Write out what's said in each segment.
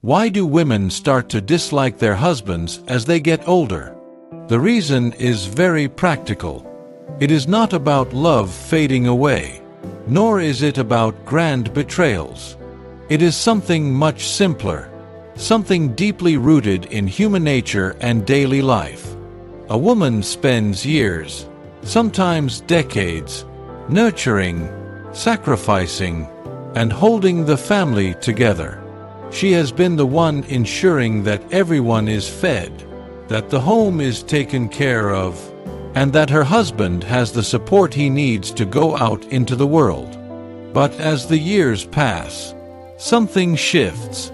Why do women start to dislike their husbands as they get older? The reason is very practical. It is not about love fading away, nor is it about grand betrayals. It is something much simpler, something deeply rooted in human nature and daily life. A woman spends years, sometimes decades, nurturing, sacrificing, and holding the family together. She has been the one ensuring that everyone is fed, that the home is taken care of, and that her husband has the support he needs to go out into the world. But as the years pass, something shifts.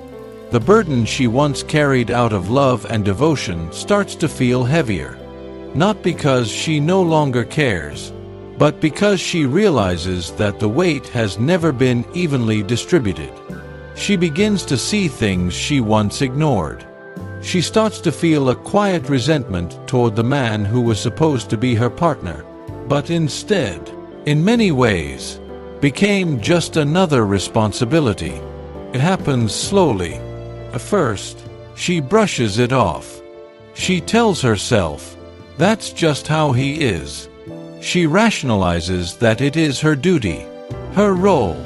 The burden she once carried out of love and devotion starts to feel heavier. Not because she no longer cares, but because she realizes that the weight has never been evenly distributed. She begins to see things she once ignored. She starts to feel a quiet resentment toward the man who was supposed to be her partner, but instead, in many ways, became just another responsibility. It happens slowly. At first, she brushes it off. She tells herself, "That's just how he is." She rationalizes that it is her duty, her role.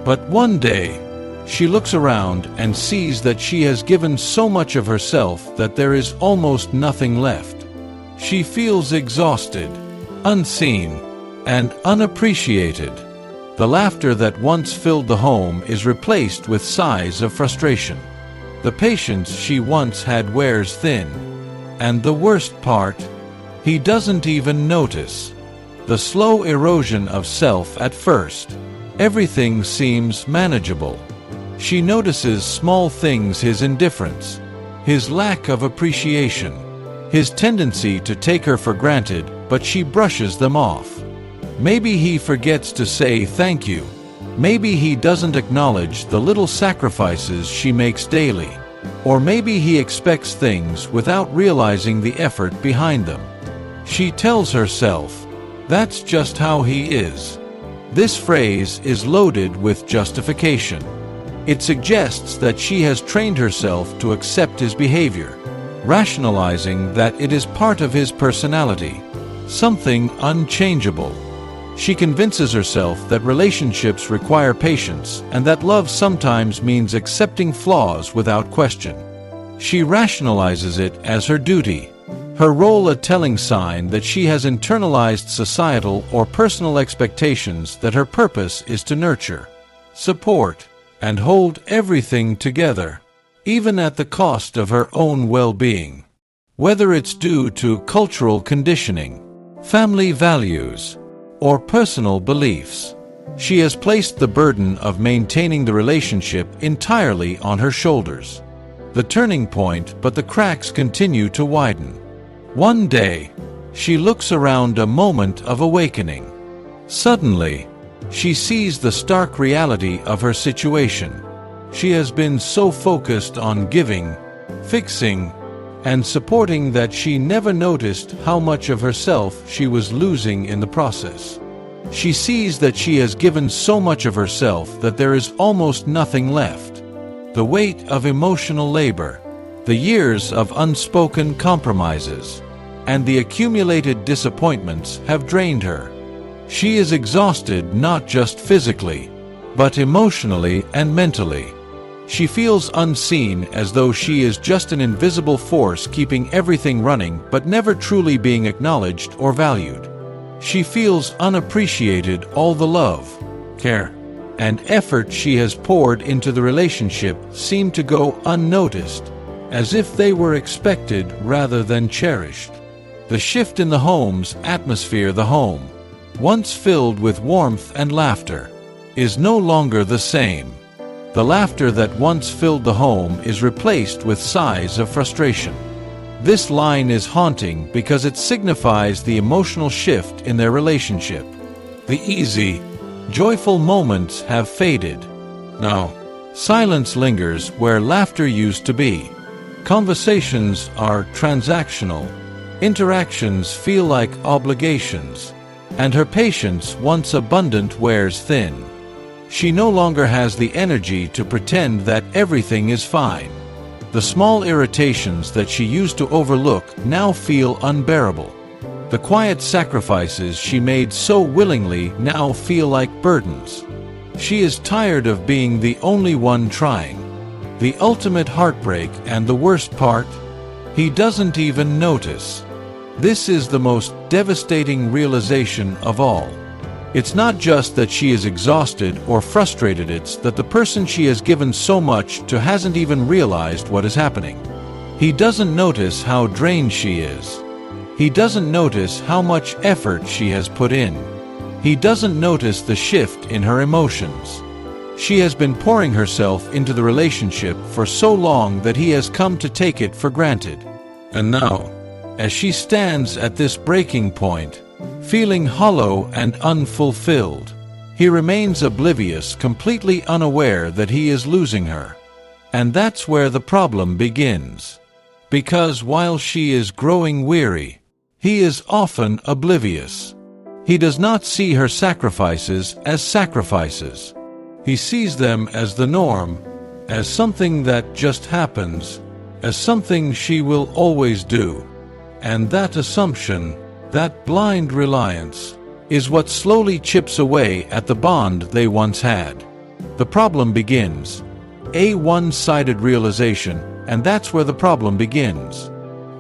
But one day, she looks around and sees that she has given so much of herself that there is almost nothing left. She feels exhausted, unseen, and unappreciated. The laughter that once filled the home is replaced with sighs of frustration. The patience she once had wears thin. And the worst part, he doesn't even notice. The slow erosion of self at first. Everything seems manageable. She notices small things: his indifference, his lack of appreciation, his tendency to take her for granted, but she brushes them off. Maybe he forgets to say thank you. Maybe he doesn't acknowledge the little sacrifices she makes daily. Or maybe he expects things without realizing the effort behind them. She tells herself, "That's just how he is." This phrase is loaded with justification. It suggests that she has trained herself to accept his behavior, rationalizing that it is part of his personality, something unchangeable. She convinces herself that relationships require patience and that love sometimes means accepting flaws without question. She rationalizes it as her duty, her role, a telling sign that she has internalized societal or personal expectations that her purpose is to nurture, support, and hold everything together, even at the cost of her own well-being. Whether it's due to cultural conditioning, family values, or personal beliefs, she has placed the burden of maintaining the relationship entirely on her shoulders. The turning point, but the cracks continue to widen. One day, she looks around, a moment of awakening. Suddenly, she sees the stark reality of her situation. She has been so focused on giving, fixing, and supporting that she never noticed how much of herself she was losing in the process. She sees that she has given so much of herself that there is almost nothing left. The weight of emotional labor, the years of unspoken compromises, and the accumulated disappointments have drained her. She is exhausted, not just physically, but emotionally and mentally. She feels unseen, as though she is just an invisible force keeping everything running but never truly being acknowledged or valued. She feels unappreciated. All the love, care, and effort she has poured into the relationship seem to go unnoticed, as if they were expected rather than cherished. The shift in the home's atmosphere, the home, once filled with warmth and laughter, is no longer the same. The laughter that once filled the home is replaced with sighs of frustration. This line is haunting because it signifies the emotional shift in their relationship. The easy, joyful moments have faded. Now, silence lingers where laughter used to be. Conversations are transactional. Interactions feel like obligations. And her patience, once abundant, wears thin. She no longer has the energy to pretend that everything is fine. The small irritations that she used to overlook now feel unbearable. The quiet sacrifices she made so willingly now feel like burdens. She is tired of being the only one trying. The ultimate heartbreak, and the worst part, he doesn't even notice. This is the most devastating realization of all. It's not just that she is exhausted or frustrated, it's that the person she has given so much to hasn't even realized what is happening. He doesn't notice how drained she is. He doesn't notice how much effort she has put in. He doesn't notice the shift in her emotions. She has been pouring herself into the relationship for so long that he has come to take it for granted. And now, as she stands at this breaking point, feeling hollow and unfulfilled, he remains oblivious, completely unaware that he is losing her. And that's where the problem begins. Because while she is growing weary, he is often oblivious. He does not see her sacrifices as sacrifices. He sees them as the norm, as something that just happens, as something she will always do. And that assumption, that blind reliance, is what slowly chips away at the bond they once had. The problem begins. A one-sided realization, and that's where the problem begins.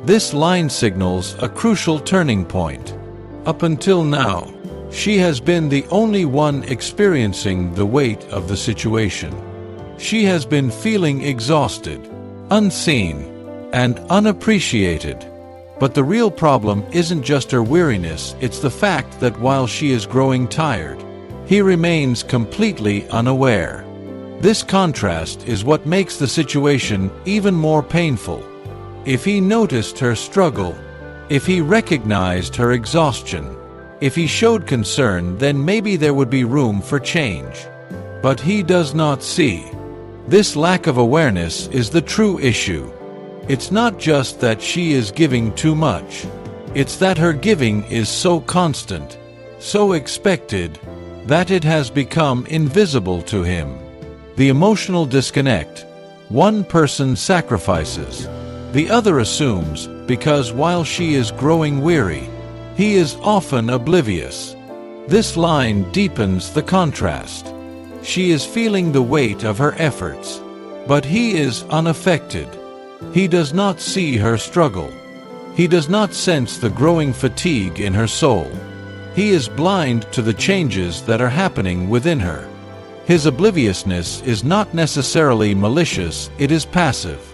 This line signals a crucial turning point. Up until now, she has been the only one experiencing the weight of the situation. She has been feeling exhausted, unseen, and unappreciated. But the real problem isn't just her weariness, it's the fact that while she is growing tired, he remains completely unaware. This contrast is what makes the situation even more painful. If he noticed her struggle, if he recognized her exhaustion, if he showed concern, then maybe there would be room for change. But he does not see. This lack of awareness is the true issue. It's not just that she is giving too much. It's that her giving is so constant, so expected, that it has become invisible to him. The emotional disconnect. One person sacrifices. The other assumes, because while she is growing weary, he is often oblivious. This line deepens the contrast. She is feeling the weight of her efforts, but he is unaffected. He does not see her struggle. He does not sense the growing fatigue in her soul. He is blind to the changes that are happening within her. His obliviousness is not necessarily malicious, it is passive.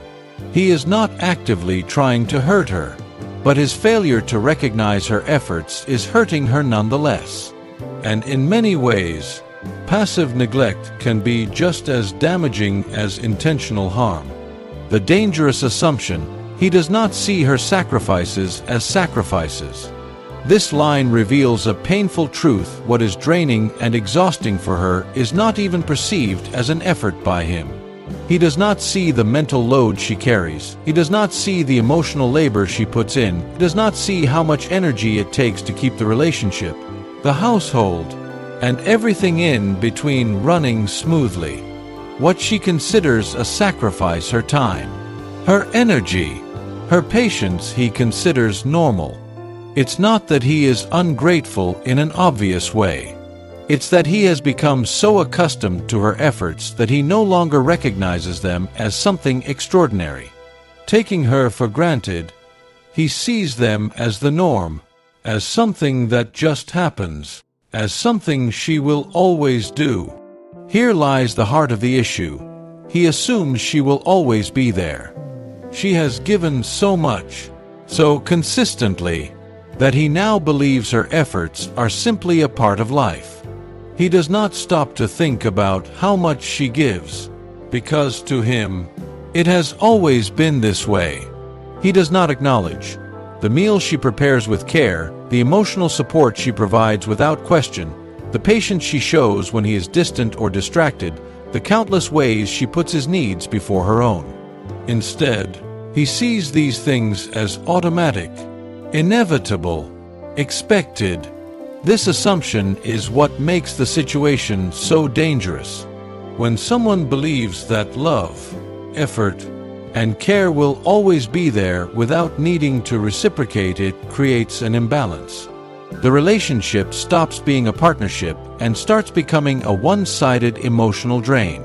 He is not actively trying to hurt her, but his failure to recognize her efforts is hurting her nonetheless. And in many ways, passive neglect can be just as damaging as intentional harm. The dangerous assumption, he does not see her sacrifices as sacrifices. This line reveals a painful truth: what is draining and exhausting for her is not even perceived as an effort by him. He does not see the mental load she carries. He does not see the emotional labor she puts in. He does not see how much energy it takes to keep the relationship, the household, and everything in between running smoothly. What she considers a sacrifice, her time, her energy, her patience, he considers normal. It's not that he is ungrateful in an obvious way. It's that he has become so accustomed to her efforts that he no longer recognizes them as something extraordinary. Taking her for granted, he sees them as the norm, as something that just happens, as something she will always do. Here lies the heart of the issue. He assumes she will always be there. She has given so much, so consistently, that he now believes her efforts are simply a part of life. He does not stop to think about how much she gives, because to him, it has always been this way. He does not acknowledge the meal she prepares with care, the emotional support she provides without question, the patience she shows when he is distant or distracted, the countless ways she puts his needs before her own. Instead, he sees these things as automatic, inevitable, expected. This assumption is what makes the situation so dangerous. When someone believes that love, effort, and care will always be there without needing to reciprocate. It creates an imbalance. The relationship stops being a partnership and starts becoming a one-sided emotional drain.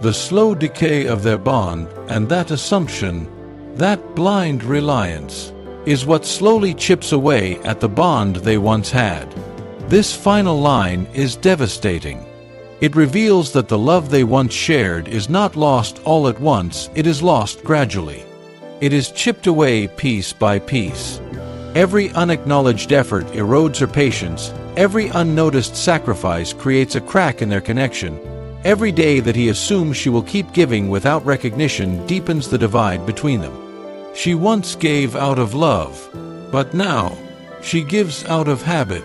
The slow decay of their bond and that assumption, that blind reliance, is what slowly chips away at the bond they once had. This final line is devastating. It reveals that the love they once shared is not lost all at once, it is lost gradually. It is chipped away piece by piece. Every unacknowledged effort erodes her patience, every unnoticed sacrifice creates a crack in their connection. Every day that he assumes she will keep giving without recognition deepens the divide between them. She once gave out of love, but now she gives out of habit.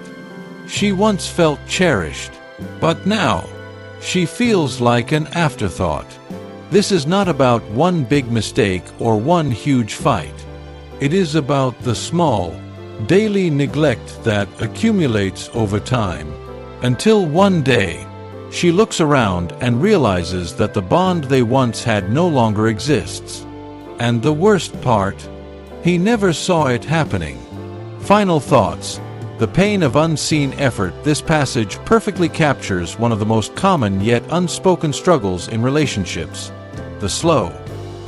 She once felt cherished, but now she feels like an afterthought. This is not about one big mistake or one huge fight. It is about the small, daily neglect that accumulates over time, until one day she looks around and realizes that the bond they once had no longer exists. And the worst part, he never saw it happening. Final thoughts. The pain of unseen effort. This passage perfectly captures one of the most common yet unspoken struggles in relationships: the slow,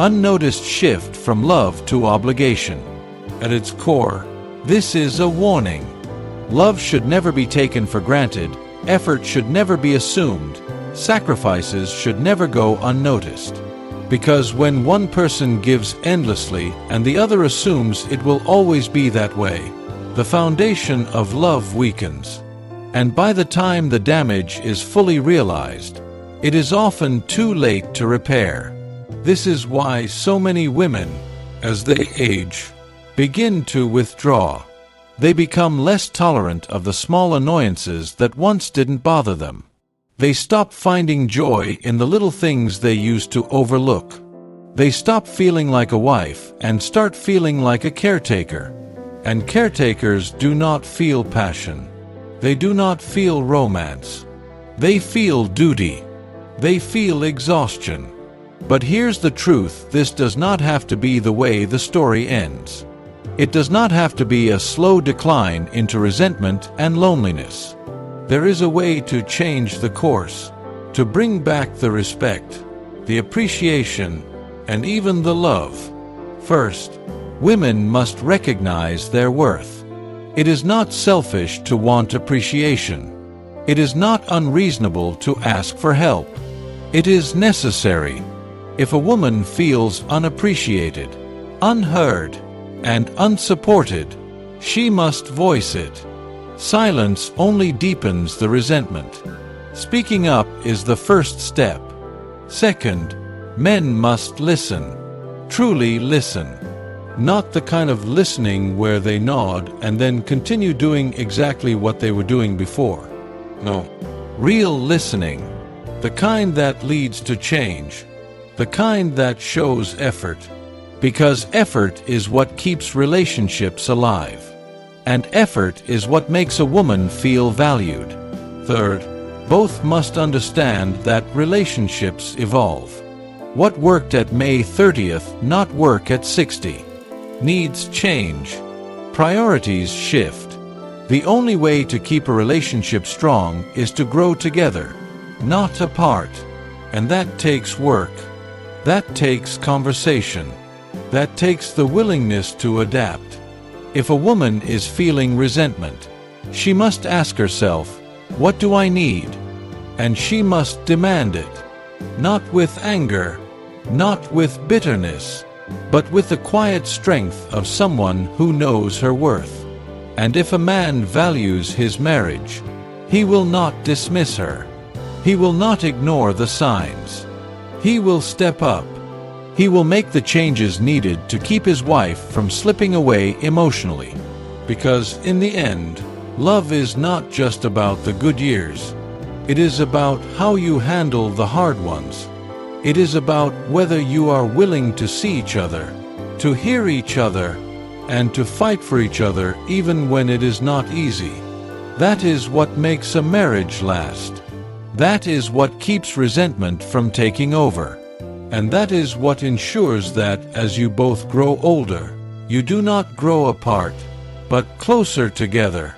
unnoticed shift from love to obligation. At its core, this is a warning. Love should never be taken for granted, effort should never be assumed, sacrifices should never go unnoticed. Because when one person gives endlessly and the other assumes it will always be that way, the foundation of love weakens. And by the time the damage is fully realized, it is often too late to repair. This is why so many women, as they age, begin to withdraw. They become less tolerant of the small annoyances that once didn't bother them. They stop finding joy in the little things they used to overlook. They stop feeling like a wife and start feeling like a caretaker. And caretakers do not feel passion. They do not feel romance. They feel duty. They feel exhaustion. But here's the truth: this does not have to be the way the story ends. It does not have to be a slow decline into resentment and loneliness. There is a way to change the course, to bring back the respect, the appreciation, and even the love. First, women must recognize their worth. It is not selfish to want appreciation. It is not unreasonable to ask for help. It is necessary. If a woman feels unappreciated, unheard, and unsupported, she must voice it. Silence only deepens the resentment. Speaking up is the first step. Second, men must listen. Truly listen. Not the kind of listening where they nod and then continue doing exactly what they were doing before. No. Real listening. The kind that leads to change. The kind that shows effort. Because effort is what keeps relationships alive. And effort is what makes a woman feel valued. Third, both must understand that relationships evolve. What worked at May 30th not work at 60. Needs change. Priorities shift. The only way to keep a relationship strong is to grow together, not apart. And that takes work. That takes conversation. That takes the willingness to adapt. If a woman is feeling resentment, she must ask herself, what do I need? And she must demand it. Not with anger, not with bitterness, but with the quiet strength of someone who knows her worth. And if a man values his marriage, he will not dismiss her. He will not ignore the signs. He will step up. He will make the changes needed to keep his wife from slipping away emotionally. Because in the end, love is not just about the good years. It is about how you handle the hard ones. It is about whether you are willing to see each other, to hear each other, and to fight for each other even when it is not easy. That is what makes a marriage last. That is what keeps resentment from taking over. And that is what ensures that, as you both grow older, you do not grow apart, but closer together.